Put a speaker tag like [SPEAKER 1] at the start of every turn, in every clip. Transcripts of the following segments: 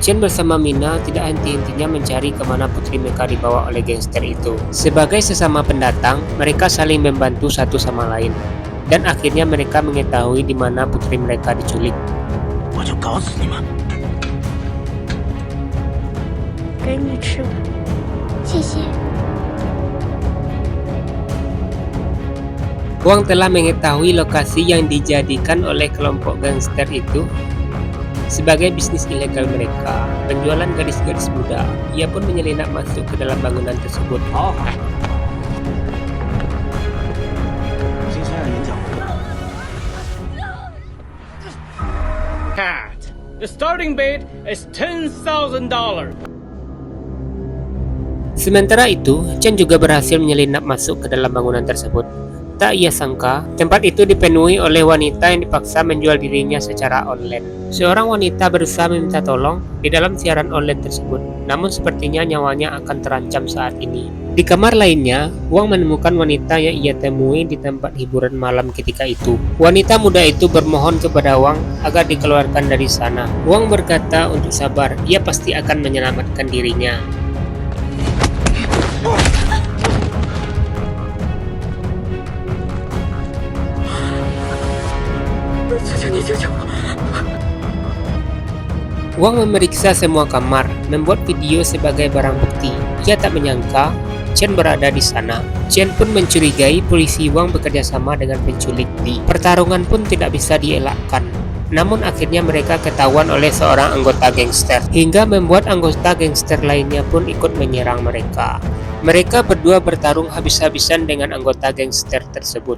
[SPEAKER 1] Chen bersama Mina tidak henti-hentinya mencari kemana putri mereka dibawa oleh gangster itu. Sebagai sesama pendatang, mereka saling membantu satu sama lain. Dan akhirnya mereka mengetahui di mana putri mereka diculik.
[SPEAKER 2] 我就搞死你们！
[SPEAKER 3] 给你吃，谢谢。
[SPEAKER 1] Wang telah mengetahui lokasi yang dijadikan oleh kelompok gangster itu sebagai bisnis ilegal mereka, penjualan gadis-gadis muda. Ia pun menyelinap masuk ke dalam bangunan tersebut.
[SPEAKER 2] 好，金先生演讲。Cat, the starting bid is $10,000.
[SPEAKER 1] Sementara itu, Chen juga berhasil menyelinap masuk ke dalam bangunan tersebut. Tak ia sangka, tempat itu dipenuhi oleh wanita yang dipaksa menjual dirinya secara online. Seorang wanita berusaha meminta tolong di dalam siaran online tersebut, namun sepertinya nyawanya akan terancam saat ini. Di kamar lainnya, Wang menemukan wanita yang ia temui di tempat hiburan malam ketika itu. Wanita muda itu bermohon kepada Wang agar dikeluarkan dari sana. Wang berkata untuk sabar, ia pasti akan menyelamatkan dirinya. Wang memeriksa semua kamar, membuat video sebagai barang bukti. Ia tak menyangka Chen berada di sana. Chen pun mencurigai polisi Wang bekerja sama dengan penculik. Pertarungan pun tidak bisa dielakkan. Namun akhirnya mereka ketahuan oleh seorang anggota gangster, hingga membuat anggota gangster lainnya pun ikut menyerang mereka. Mereka berdua bertarung habis-habisan dengan anggota gangster tersebut.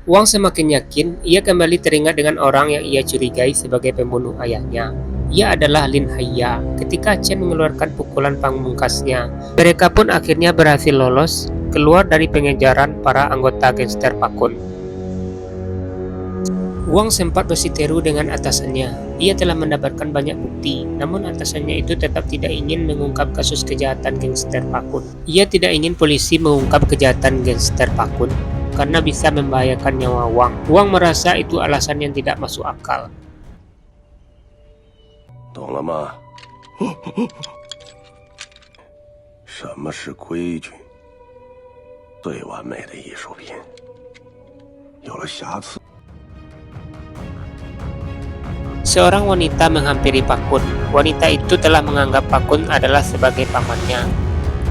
[SPEAKER 1] Wang semakin yakin ia kembali teringat dengan orang yang ia curigai sebagai pembunuh ayahnya. Ia adalah Lin Haiya. Ketika Chen mengeluarkan pukulan pamungkasnya, mereka pun akhirnya berhasil lolos keluar dari pengejaran para anggota gangster Pakun. Wang sempat bersiteru dengan atasannya. Ia telah mendapatkan banyak bukti, namun atasannya itu tetap tidak ingin mengungkap kasus kejahatan gangster Pakun. Ia tidak ingin polisi mengungkap kejahatan gangster Pakun karena bisa membahayakan nyawa Wang. Wang merasa itu alasan yang tidak masuk akal.
[SPEAKER 4] 懂了吗？什么是规矩？最完美的艺术品，有了瑕疵。
[SPEAKER 1] Seorang wanita menghampiri Pakun. Wanita itu telah menganggap Pakun adalah sebagai pamannya.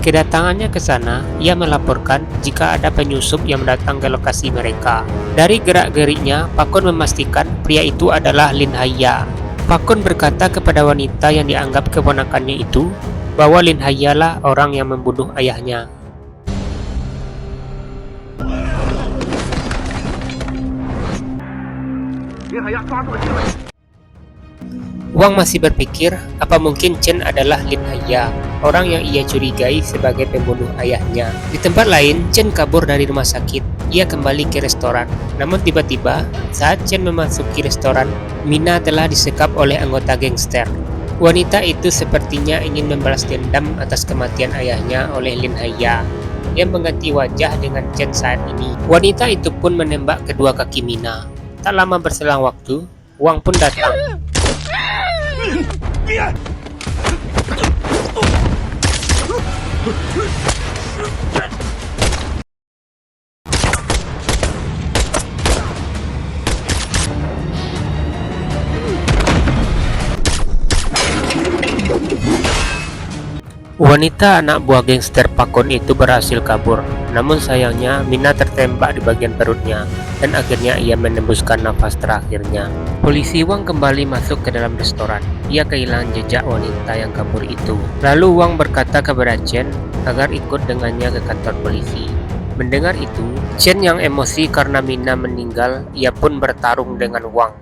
[SPEAKER 1] Kedatangannya ke sana, ia melaporkan jika ada penyusup yang datang ke lokasi mereka. Dari gerak-geriknya, Pakun memastikan pria itu adalah Lin Haiya. Pakun berkata kepada wanita yang dianggap keponakannya itu bahwa Lin Haiya lah orang yang membunuh ayahnya. Wang masih berpikir apa mungkin Chen adalah Lin Haiya, orang yang ia curigai sebagai pembunuh ayahnya. Di tempat lain, Chen kabur dari rumah sakit. Ia kembali ke restoran. Namun tiba-tiba, saat Chen memasuki restoran, Mina telah disekap oleh anggota gangster. Wanita itu sepertinya ingin membalas dendam atas kematian ayahnya oleh Lin Haiya, yang mengganti wajah dengan Chen saat ini. Wanita itu pun menembak kedua kaki Mina. Tak lama berselang waktu, Wang pun datang. Wanita anak buah gangster Pakun itu berhasil kabur, namun sayangnya Mina tertembak di bagian perutnya dan akhirnya ia menembuskan nafas terakhirnya. Polisi Wang kembali masuk ke dalam restoran. Ia kehilangan jejak wanita yang kabur itu. Lalu Wang berkata kepada Chen agar ikut dengannya ke kantor polisi. Mendengar itu, Chen yang emosi karena Mina meninggal, ia pun bertarung dengan Wang.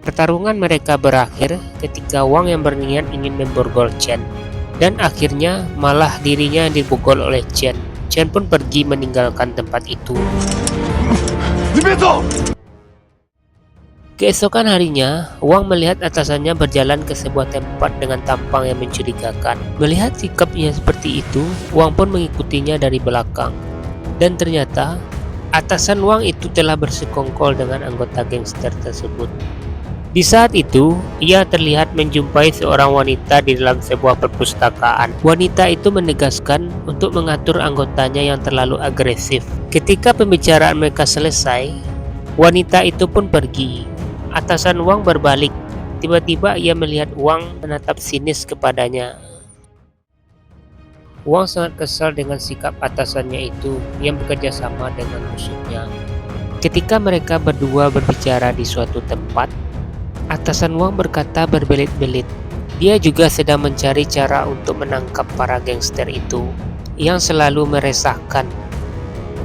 [SPEAKER 1] Pertarungan mereka berakhir ketika Wang yang berniat ingin memborgol Chen, dan akhirnya malah dirinya yang dibogol oleh Chen. Chen pun pergi meninggalkan tempat itu. Keesokan harinya, Wang melihat atasannya berjalan ke sebuah tempat dengan tampang yang mencurigakan. Melihat sikapnya seperti itu, Wang pun mengikutinya dari belakang. Dan ternyata, atasan Wang itu telah bersekongkol dengan anggota gangster tersebut. Di saat itu, ia terlihat menjumpai seorang wanita di dalam sebuah perpustakaan. Wanita itu menegaskan untuk mengatur anggotanya yang terlalu agresif. Ketika pembicaraan mereka selesai, wanita itu pun pergi. Atasan Wang berbalik. Tiba-tiba ia melihat Wang menatap sinis kepadanya. Wang sangat kesal dengan sikap atasannya itu yang bekerja sama dengan musuhnya. Ketika mereka berdua berbicara di suatu tempat, atasan Wang berkata berbelit-belit. Dia juga sedang mencari cara untuk menangkap para gangster itu yang selalu meresahkan.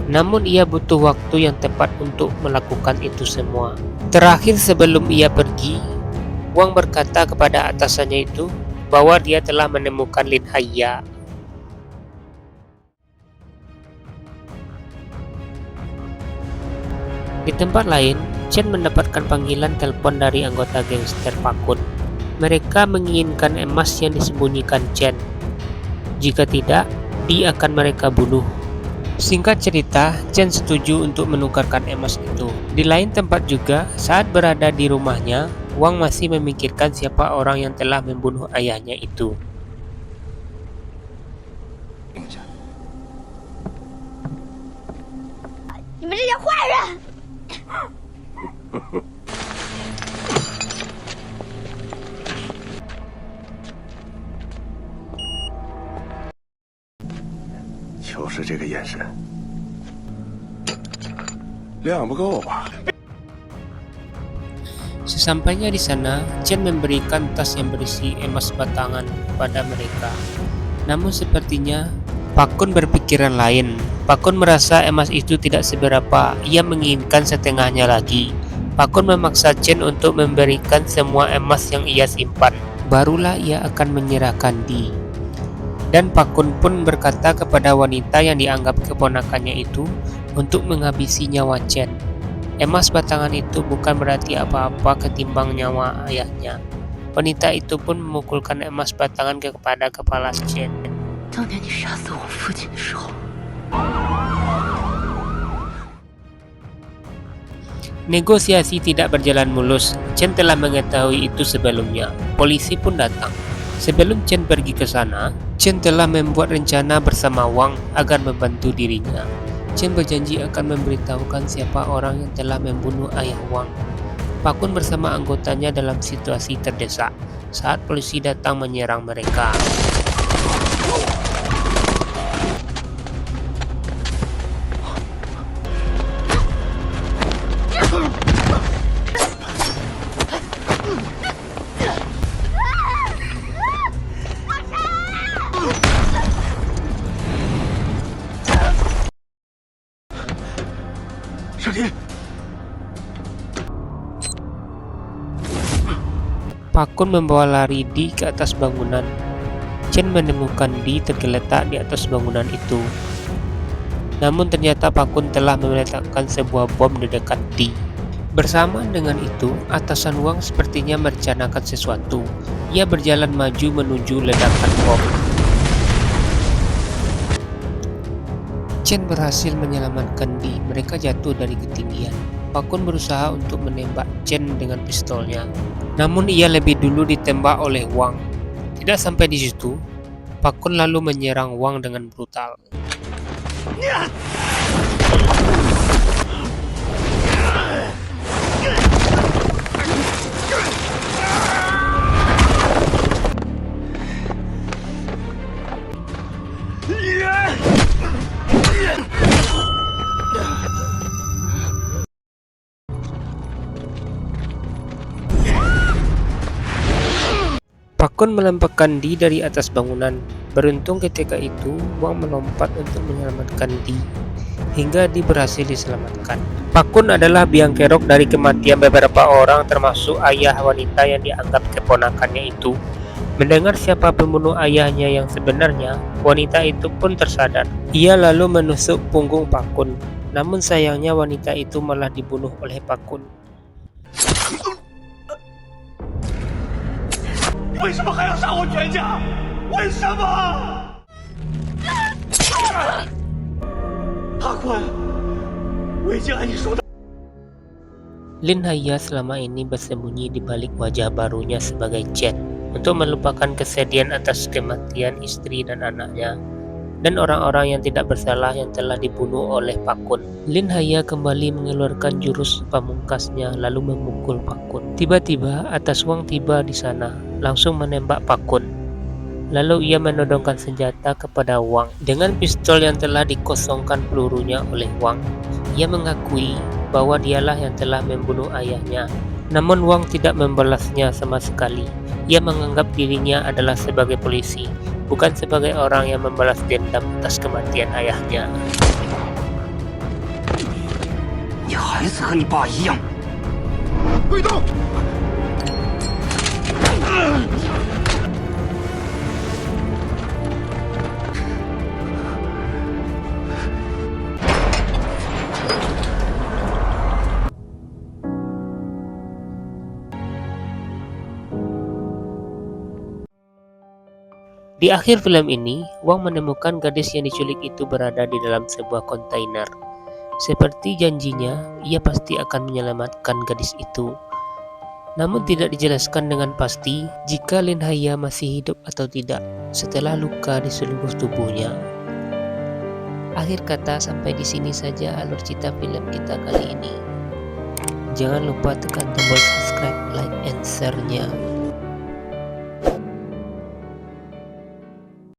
[SPEAKER 1] Namun ia butuh waktu yang tepat untuk melakukan itu semua. Terakhir sebelum ia pergi, Wang berkata kepada atasannya itu bahwa dia telah menemukan Lin Haiya. Di tempat lain, Chen mendapatkan panggilan telepon dari anggota gangster Pakun. Mereka menginginkan emas yang disembunyikan Chen. Jika tidak, dia akan mereka bunuh. Singkat cerita, Chen setuju untuk menukarkan emas itu. Di lain tempat juga, saat berada di rumahnya, Wang masih memikirkan siapa orang yang telah membunuh ayahnya itu.
[SPEAKER 3] 你们这些坏人！
[SPEAKER 4] 就是这个眼神，量不够吧？
[SPEAKER 1] Sesampainya di sana, Chen memberikan tas yang berisi emas batangan kepada mereka. Namun sepertinya Pakun berpikiran lain. Pakun merasa emas itu tidak seberapa, ia menginginkan setengahnya lagi. Pakun memaksa Chen untuk memberikan semua emas yang ia simpan. Barulah ia akan menyerahkan Di. Dan Pakun pun berkata kepada wanita yang dianggap keponakannya itu untuk menghabisi nyawa Chen. Emas batangan itu bukan berarti apa-apa ketimbang nyawa ayahnya. Wanita itu pun memukulkan emas batangan kepada kepala Chen.
[SPEAKER 5] 当年你杀死我父亲的时候，
[SPEAKER 1] Negosiasi tidak berjalan mulus. Chen telah mengetahui itu sebelumnya. Polisi pun datang. Sebelum Chen pergi ke sana, Chen telah membuat rencana bersama Wang agar membantu dirinya. Chen berjanji akan memberitahukan siapa orang yang telah membunuh ayah Wang. Pakun bersama anggotanya dalam situasi terdesak saat polisi datang menyerang mereka. Pakun membawa lari Di ke atas bangunan. Chen menemukan Di tergeletak di atas bangunan itu. Namun ternyata Pakun telah meletakkan sebuah bom di dekat Di. Bersamaan dengan itu, atasan Wang sepertinya merencanakan sesuatu. Ia berjalan maju menuju ledakan bom. Chen berhasil menyelamatkan Di. Mereka jatuh dari ketinggian. Pakun berusaha untuk menembak Chen dengan pistolnya. Namun ia lebih dulu ditembak oleh Wang. Tidak sampai di situ, Pakun lalu menyerang Wang dengan brutal. Kun melemparkan Di dari atas bangunan. Beruntung ketika itu Wang melompat untuk menyelamatkan Di, hingga Di berhasil diselamatkan. Pak Kun adalah biang kerok dari kematian beberapa orang, termasuk ayah wanita yang dianggap keponakannya itu. Mendengar siapa pembunuh ayahnya yang sebenarnya, wanita itu pun tersadar. Ia lalu menusuk punggung Pak Kun. Namun sayangnya wanita itu malah dibunuh oleh Pak Kun.
[SPEAKER 2] 为什么还要杀我全家？为什么？阿坤，我已经按你说的。
[SPEAKER 1] Lin Haya selama ini bersembunyi di balik wajah barunya sebagai Chen untuk melupakan kesedihan atas kematian istri dan anaknya dan orang-orang yang tidak bersalah yang telah dibunuh oleh Pak Kun. Lin Haya kembali mengeluarkan jurus pamungkasnya lalu memukul Pak Kun. Tiba-tiba atas Wang tiba di sana, langsung menembak Pak Kun. Lalu ia menodongkan senjata kepada Wang. Dengan pistol yang telah dikosongkan pelurunya oleh Wang, ia mengakui bahwa dialah yang telah membunuh ayahnya. Namun Wang tidak membalasnya sama sekali. Ia menganggap dirinya adalah sebagai polisi, bukan sebagai orang yang membalas dendam atas kematian ayahnya.
[SPEAKER 2] 你孩子和你爸一样。别动！
[SPEAKER 1] Di akhir film ini, Wang menemukan gadis yang diculik itu berada di dalam sebuah kontainer. Seperti janjinya, ia pasti akan menyelamatkan gadis itu. Namun tidak dijelaskan dengan pasti jika Lin Haya masih hidup atau tidak setelah luka di seluruh tubuhnya. Akhir kata, sampai di sini saja alur cerita film kita kali ini. Jangan lupa tekan tombol subscribe, like, and share-nya.